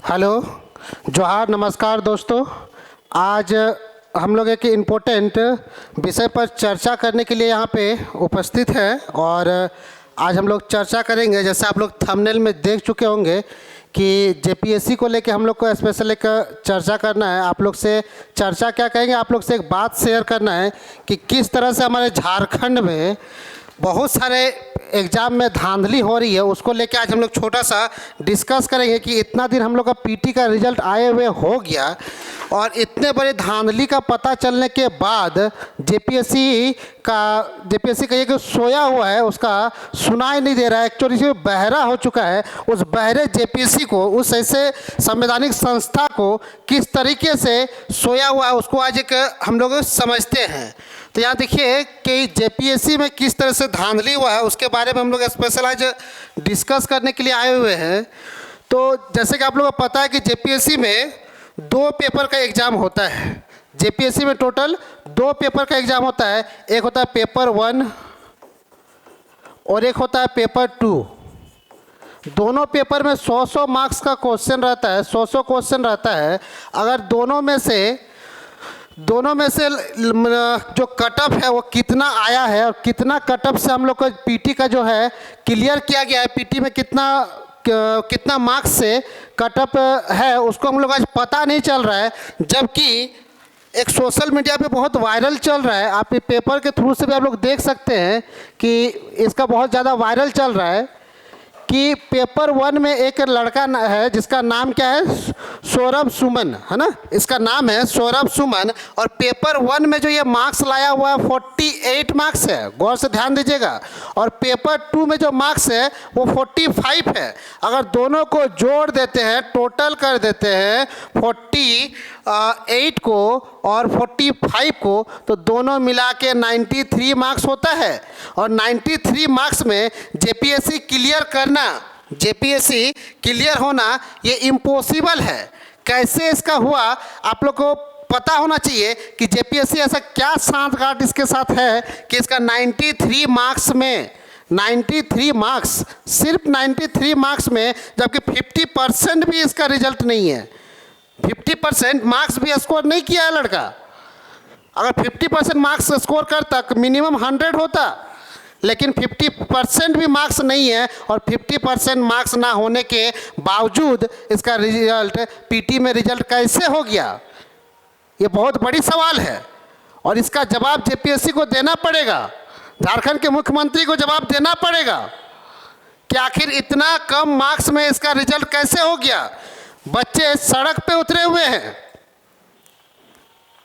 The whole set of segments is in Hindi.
हेलो, जोहार, नमस्कार दोस्तों। आज हम लोग एक इम्पोर्टेंट विषय पर चर्चा करने के लिए यहाँ पे उपस्थित हैं और आज हम लोग चर्चा करेंगे। जैसे आप लोग थंबनेल में देख चुके होंगे कि जेपीएससी को लेके हम लोग को स्पेशल एक चर्चा करना है। आप लोग से चर्चा क्या कहेंगे, आप लोग से एक बात शेयर करना है कि किस तरह से हमारे झारखंड में बहुत सारे एग्ज़ाम में धांधली हो रही है। उसको लेके आज हम लोग छोटा सा डिस्कस करेंगे कि इतना दिन हम लोग का पीटी का रिज़ल्ट आए हुए हो गया और इतने बड़े धांधली का पता चलने के बाद जेपीएससी का ये जो सोया हुआ है उसका सुनाई नहीं दे रहा है। एक्चुअली से बहरा हो चुका है। उस बहरे जेपीएससी को, उस ऐसे संवैधानिक संस्था को किस तरीके से सोया हुआ है उसको आज एक हम लोग समझते हैं। तो यहाँ देखिए कि जेपीएससी में किस तरह से धांधली हुआ है उसके बारे में हम लोग स्पेशल आज डिस्कस करने के लिए आए हुए हैं। तो जैसे कि आप लोगों को पता है कि जेपीएससी में 2 पेपर का एग्ज़ाम होता है। जेपीएससी में टोटल 2 पेपर का एग्ज़ाम होता है। एक होता है पेपर 1 और एक होता है पेपर 2। दोनों पेपर में 100-100 मार्क्स का क्वेश्चन रहता है, 100-100 क्वेश्चन रहता है। अगर दोनों में से जो कटअप है वो कितना आया है और कितना कटअप से हम लोग को पीटी का जो है क्लियर किया गया है, पीटी में कितना मार्क्स से कटअप है उसको हम लोग आज पता नहीं चल रहा है। जबकि एक सोशल मीडिया पे बहुत वायरल चल रहा है। आप पेपर के थ्रू से भी आप लोग देख सकते हैं कि इसका बहुत ज़्यादा वायरल चल रहा है कि पेपर 1 में एक लड़का है जिसका नाम क्या है, सौरभ सुमन, है ना। इसका नाम है सौरभ सुमन और पेपर 1 में जो ये मार्क्स लाया हुआ है 48 मार्क्स है, गौर से ध्यान दीजिएगा। और पेपर 2 में जो मार्क्स है वो 45 है। अगर दोनों को जोड़ देते हैं, टोटल कर देते हैं 48 को और 45 को, तो दोनों मिला के 93 मार्क्स होता है। और 93 मार्क्स में जेपीएससी क्लियर करना, जेपीएससी क्लियर होना ये इम्पॉसिबल है। कैसे इसका हुआ आप लोग को पता होना चाहिए कि जेपीएससी ऐसा क्या सांठगांठ इसके साथ है कि इसका 93 मार्क्स में 93 मार्क्स, सिर्फ 93 मार्क्स में, जबकि 50% भी इसका रिजल्ट नहीं है। 50% मार्क्स भी स्कोर नहीं किया है लड़का। अगर 50% मार्क्स स्कोर करता मिनिमम 100 होता, लेकिन 50% भी मार्क्स नहीं है। और 50% मार्क्स ना होने के बावजूद इसका रिजल्ट पीटी में रिजल्ट कैसे हो गया, ये बहुत बड़ी सवाल है और इसका जवाब जेपीएससी को देना पड़ेगा। झारखंड के मुख्यमंत्री को जवाब देना पड़ेगा कि आखिर इतना कम मार्क्स में इसका रिजल्ट कैसे हो गया। बच्चे सड़क पे उतरे हुए हैं।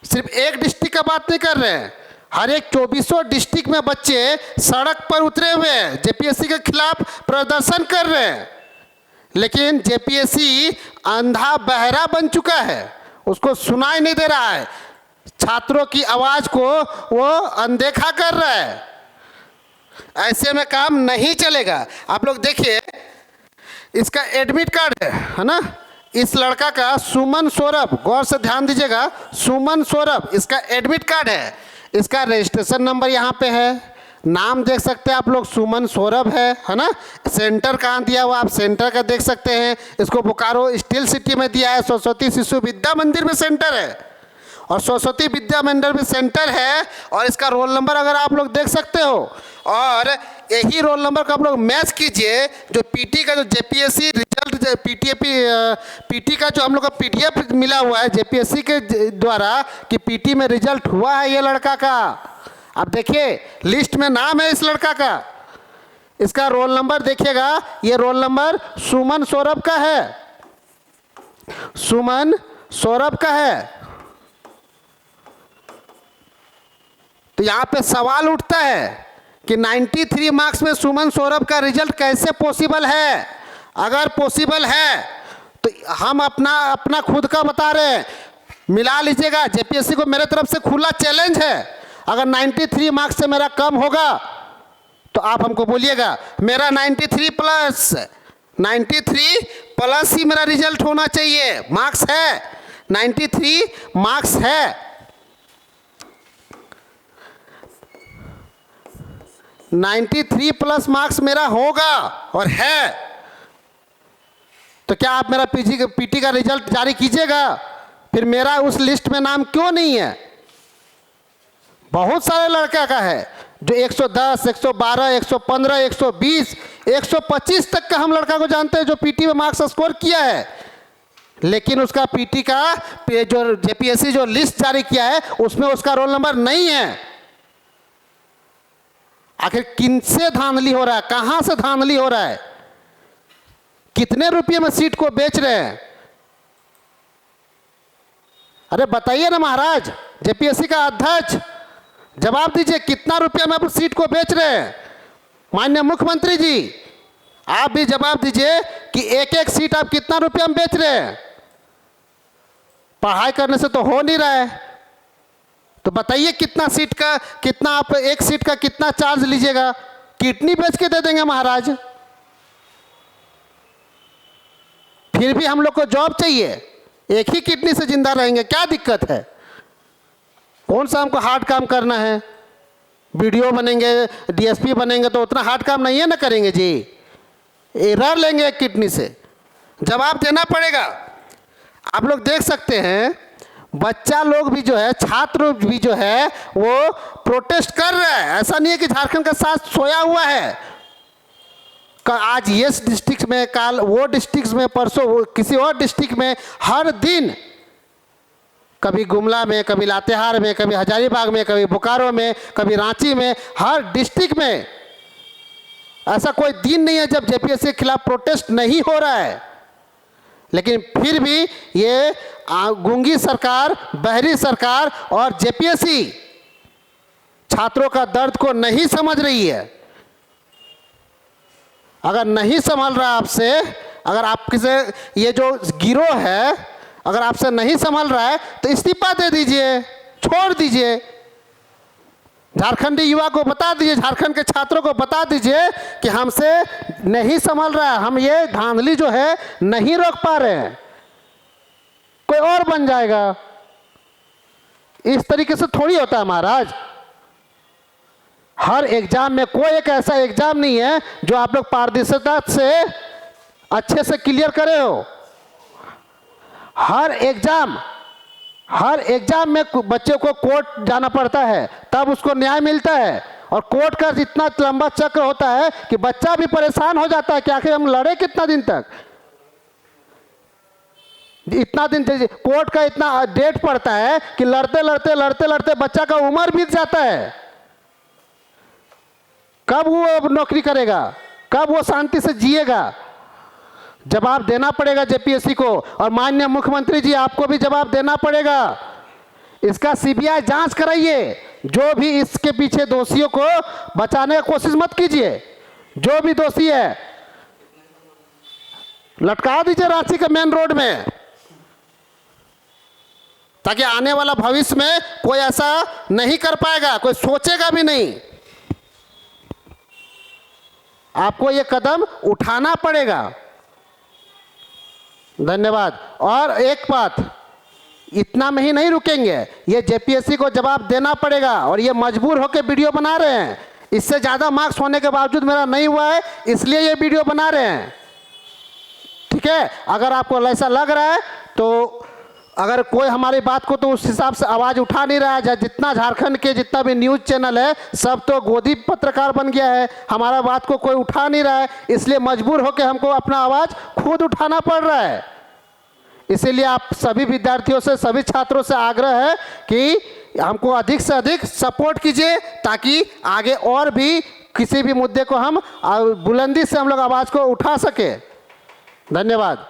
सिर्फ एक डिस्ट्रिक्ट का बात नहीं कर रहे हैं, हर एक 24 डिस्ट्रिक्ट में बच्चे सड़क पर उतरे हुए हैं, जेपीएससी के खिलाफ प्रदर्शन कर रहे हैं। लेकिन जेपीएससी अंधा बहरा बन चुका है, उसको सुनाई नहीं दे रहा है। छात्रों की आवाज़ को वो अनदेखा कर रहा है। ऐसे में काम नहीं चलेगा। आप लोग देखिए, इसका एडमिट कार्ड है ना, इस लड़का का सुमन सौरभ, गौर से ध्यान दीजिएगा, सुमन सौरभ इसका एडमिट कार्ड है। इसका रजिस्ट्रेशन नंबर यहाँ पे है, नाम देख सकते हैं आप लोग, सुमन सौरभ है ना। सेंटर कहाँ दिया हुआ आप सेंटर का देख सकते हैं। इसको बोकारो स्टील सिटी में दिया है, सरस्वती शिशु विद्या मंदिर में सेंटर है और सरस्वती विद्या मंदिर में सेंटर है। और इसका रोल नंबर अगर आप लोग देख सकते हो और यही रोल नंबर का आप लोग मैच कीजिए जो पीटी का, जो जेपीएससी रिजल्ट पीटी का जो हम लोग का पीडीएफ मिला हुआ है जेपीएससी के द्वारा कि पीटी में रिजल्ट हुआ है ये लड़का का। आप देखिए लिस्ट में नाम है इस लड़का का, इसका रोल नंबर देखिएगा, ये रोल नंबर सुमन सौरभ का है, सुमन सौरभ का है। तो यहाँ पे सवाल उठता है कि 93 मार्क्स में सुमन सौरभ का रिजल्ट कैसे पॉसिबल है। अगर पॉसिबल है तो हम अपना खुद का बता रहे हैं, मिला लीजिएगा। जेपीएससी को मेरे तरफ से खुला चैलेंज है, अगर 93 मार्क्स से मेरा कम होगा तो आप हमको बोलिएगा। मेरा 93 प्लस ही मेरा रिजल्ट होना चाहिए, मार्क्स है 93 मार्क्स है। 93 प्लस मार्क्स मेरा होगा और है। तो क्या आप मेरा पीटी का रिजल्ट जारी कीजिएगा? फिर मेरा उस लिस्ट में नाम क्यों नहीं है? बहुत सारे लड़का का है जो 110, 112, 115, 120, 125 तक का हम लड़का को जानते हैं जो पीटी में मार्क्स स्कोर किया है, लेकिन उसका पीटी का जो जेपीएससी जो लिस्ट जारी किया है उसमें उसका रोल नंबर नहीं है। आखिर किनसे धांधली हो रहा है? कहां से धांधली हो रहा है? कितने रुपये में सीट को बेच रहे हैं? अरे बताइए ना महाराज, जेपीएससी का अध्यक्ष जवाब दीजिए, कितना रुपया में आप सीट को बेच रहे हैं? माननीय मुख्यमंत्री जी आप भी जवाब दीजिए कि एक एक सीट आप कितना रुपया में बेच रहे हैं? पढ़ाई करने से तो हो नहीं रहा है, तो बताइए कितना सीट का, कितना आप एक सीट का कितना चार्ज लीजिएगा? किडनी बेच के दे देंगे महाराज। फिर भी हम लोग को जॉब चाहिए, एक ही किडनी से जिंदा रहेंगे, क्या दिक्कत है? कौन सा हमको हार्ड काम करना है? वीडियो बनेंगे, डीएसपी बनेंगे तो उतना हार्ड काम नहीं है ना करेंगे जी, एरर लेंगे एक किडनी से, जवाब देना पड़ेगा। आप लोग देख सकते हैं बच्चा लोग भी जो है, छात्र भी जो है वो प्रोटेस्ट कर रहा है। ऐसा नहीं है कि झारखंड का साथ सोया हुआ है। आज ये डिस्ट्रिक्ट में, कल वो डिस्ट्रिक्ट में, परसों किसी और डिस्ट्रिक्ट में, हर दिन कभी गुमला में, कभी लातेहार में, कभी हजारीबाग में, कभी बोकारो में, कभी रांची में, हर डिस्ट्रिक्ट में ऐसा कोई दिन नहीं है जब जेपीएससी के खिलाफ प्रोटेस्ट नहीं हो रहा है। लेकिन फिर भी ये गूंगी सरकार, बहरी सरकार और जेपीएससी छात्रों का दर्द को नहीं समझ रही है। अगर नहीं संभल रहा आपसे, अगर आपके से ये जो गिरोह है अगर आपसे नहीं संभल रहा है तो इस्तीफा दे दीजिए, छोड़ दीजिए। झारखंडी युवा को बता दीजिए, झारखंड के छात्रों को बता दीजिए कि हमसे नहीं संभल रहा है, हम ये धांधली जो है नहीं रोक पा रहे हैं, कोई और बन जाएगा। इस तरीके से थोड़ी होता है महाराज। हर एग्जाम में कोई एक ऐसा एग्जाम नहीं है जो आप लोग पारदर्शिता से अच्छे से क्लियर करे हो। हर एग्जाम में बच्चे को कोर्ट जाना पड़ता है तब उसको न्याय मिलता है, और कोर्ट का इतना लंबा चक्र होता है कि बच्चा भी परेशान हो जाता है कि आखिर हम लड़े कितना दिन तक। इतना दिन कोर्ट का इतना डेट पड़ता है कि लड़ते लड़ते लड़ते लड़ते बच्चा का उम्र बीत जाता है। कब वो नौकरी करेगा? कब वो शांति से जिएगा? जवाब देना पड़ेगा जेपीएससी को। और माननीय मुख्यमंत्री जी आपको भी जवाब देना पड़ेगा। इसका सीबीआई जांच कराइए, जो भी इसके पीछे दोषियों को बचाने की कोशिश मत कीजिए। जो भी दोषी है लटका दीजिए रांची के मेन रोड में, ताकि आने वाला भविष्य में कोई ऐसा नहीं कर पाएगा, कोई सोचेगा भी नहीं। आपको ये कदम उठाना पड़ेगा। धन्यवाद। और एक बात, इतना में ही नहीं रुकेंगे, ये जेपीएससी को जवाब देना पड़ेगा। और ये मजबूर होकर वीडियो बना रहे हैं, इससे ज़्यादा मार्क्स होने के बावजूद मेरा नहीं हुआ है इसलिए ये वीडियो बना रहे हैं। ठीक है, अगर आपको ऐसा लग रहा है तो अगर कोई हमारी बात को तो उस हिसाब से आवाज़ उठा नहीं रहा है, जितना झारखंड के जितना भी न्यूज़ चैनल है सब तो गोदी पत्रकार बन गया है, हमारा बात को कोई उठा नहीं रहा है, इसलिए मजबूर होकर हमको अपना आवाज़ खुद उठाना पड़ रहा है। इसीलिए आप सभी विद्यार्थियों से, सभी छात्रों से आग्रह है कि हमको अधिक से अधिक सपोर्ट कीजिए, ताकि आगे और भी किसी भी मुद्दे को हम बुलंदी से हम लोग आवाज़ को उठा सके। धन्यवाद।